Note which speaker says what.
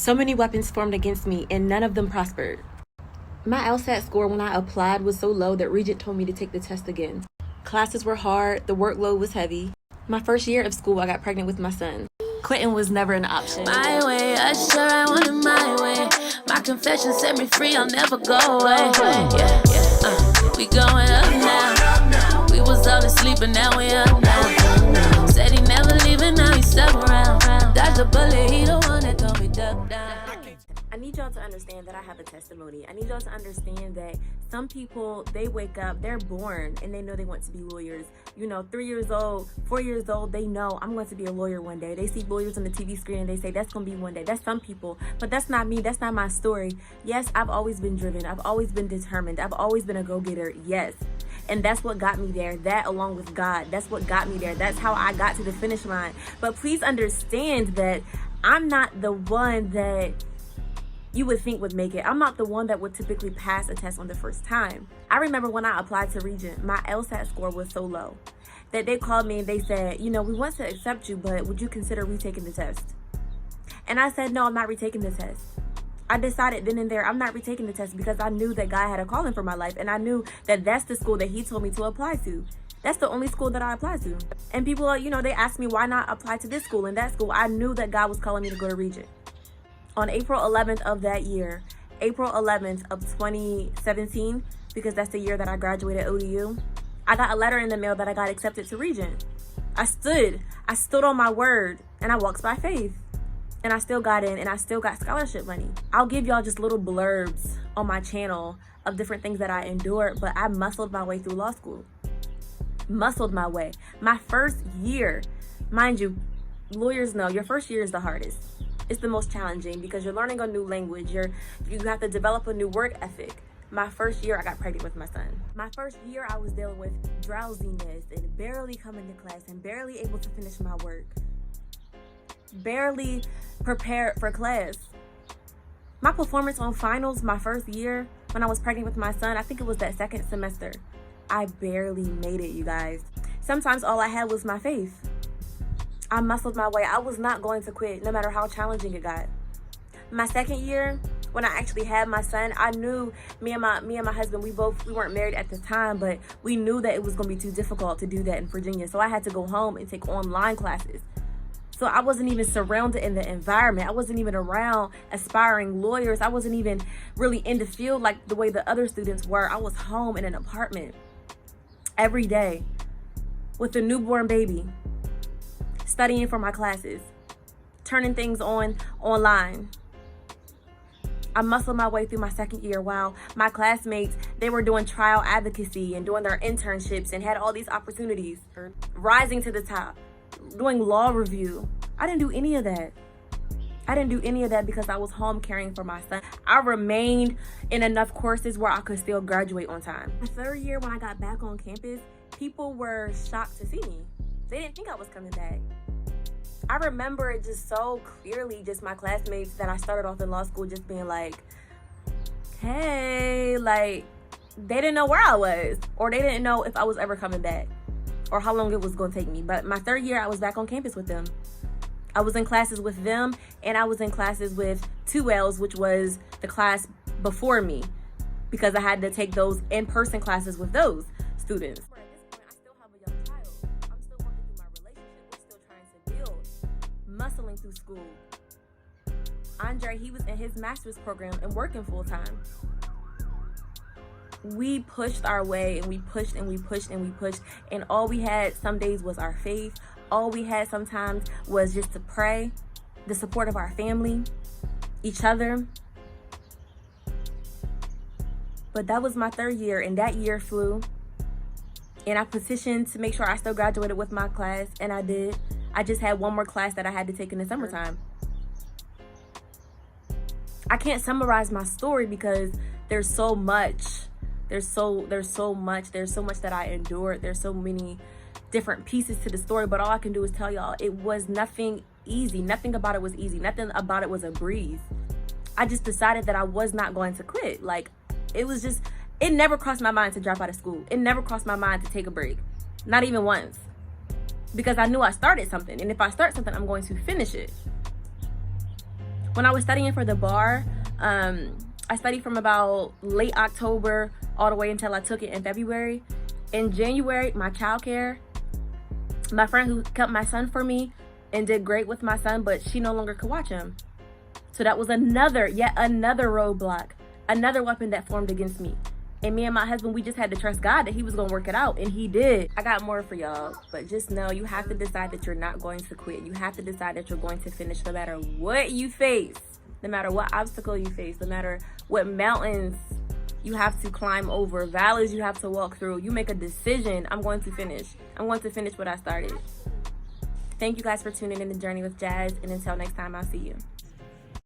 Speaker 1: So many weapons formed against me, and none of them prospered. My LSAT score when I applied was so low that Regent told me to take the test again. Classes were hard, the workload was heavy. My first year of school, I got pregnant with my son. Quitting was never an option.
Speaker 2: My way, I sure I want it my way. My confession set me free, I'll never go away. We going up now. We was all asleep, but now we up now. Said he never leaving, now he's stuck around. Dodge the bullet, he the one that told me duck down.
Speaker 1: I need y'all to understand that I have a testimony. I need y'all to understand that some people, they wake up, they're born, and they know they want to be lawyers. 3 years old, 4 years old, they know I'm going to be a lawyer one day. They see lawyers on the TV screen and they say, that's going to be one day. That's some people, but that's not me. That's not my story. Yes, I've always been driven. I've always been determined. I've always been a go-getter. Yes. And that's what got me there. That along with God, that's what got me there. That's how I got to the finish line. But please understand that I'm not the one that you would think would make it. I'm not the one that would typically pass a test on the first time. I remember when I applied to Regent, my LSAT score was so low that they called me and they said, we want to accept you, but would you consider retaking the test? And I said, no, I'm not retaking the test. I decided then and there, I'm not retaking the test because I knew that God had a calling for my life, and I knew that that's the school that he told me to apply to. That's the only school that I applied to. And people are, they asked me, why not apply to this school and that school? I knew that God was calling me to go to Regent. On April 11th of that year, April 11th of 2017, because that's the year that I graduated ODU, I got a letter in the mail that I got accepted to Regent. I stood on my word, and I walked by faith. And I still got in, and I still got scholarship money. I'll give y'all just little blurbs on my channel of different things that I endured, but I muscled my way through law school. Muscled my way. My first year, mind you, lawyers know your first year is the hardest. It's the most challenging because you're learning a new language. You have to develop a new work ethic. My first year, I got pregnant with my son. My first year, I was dealing with drowsiness and barely coming to class and barely able to finish my work. Barely prepared for class. My performance on finals my first year when I was pregnant with my son, I think it was that second semester. I barely made it, you guys. Sometimes all I had was my faith. I muscled my way. I was not going to quit no matter how challenging it got. My second year, when I actually had my son, I knew me and my husband, we weren't married at the time, but we knew that it was going to be too difficult to do that in Virginia. So I had to go home and take online classes. So I wasn't even surrounded in the environment. I wasn't even around aspiring lawyers. I wasn't even really in the field like the way the other students were. I was home in an apartment every day with a newborn baby, studying for my classes, turning things on online. I muscled my way through my second year while my classmates, they were doing trial advocacy and doing their internships and had all these opportunities, rising to the top, doing law review. I didn't do any of that. I didn't do any of that because I was home caring for my son. I remained in enough courses where I could still graduate on time. My third year when I got back on campus, people were shocked to see me. They didn't think I was coming back. I remember it just so clearly, just my classmates that I started off in law school just being like, hey, like, they didn't know where I was, or they didn't know if I was ever coming back or how long it was going to take me. But my third year, I was back on campus with them. I was in classes with them, and I was in classes with 2Ls, which was the class before me, because I had to take those in-person classes with those students. Muscling through school. Andre, he was in his master's program and working full time. We pushed our way, and we pushed and we pushed and we pushed, and all we had some days was our faith. All we had sometimes was just to pray, the support of our family, each other. But that was my third year, and that year flew, and I petitioned to make sure I still graduated with my class, and I did. I just had one more class that I had to take in the summertime. I can't summarize my story because there's so much. There's so much that I endured. There's so many different pieces to the story, but all I can do is tell y'all it was nothing easy. Nothing about it was easy. Nothing about it was a breeze. I just decided that I was not going to quit. Like, it never crossed my mind to drop out of school. It never crossed my mind to take a break. Not even once. Because I knew I started something, and if I start something, I'm going to finish it. when I was studying for the bar, I studied from about late October all the way until I took it in February. In January, my childcare, my friend who kept my son for me and did great with my son, but she no longer could watch him. So that was yet another roadblock, another weapon that formed against me. And me and my husband, we just had to trust God that he was going to work it out, and he did. I got more for y'all, but just know you have to decide that you're not going to quit. You have to decide that you're going to finish no matter what you face, no matter what obstacle you face, no matter what mountains you have to climb over, valleys you have to walk through. You make a decision. I'm going to finish. I'm going to finish what I started. Thank you guys for tuning in to Journey with Jazz, and until next time, I'll see you.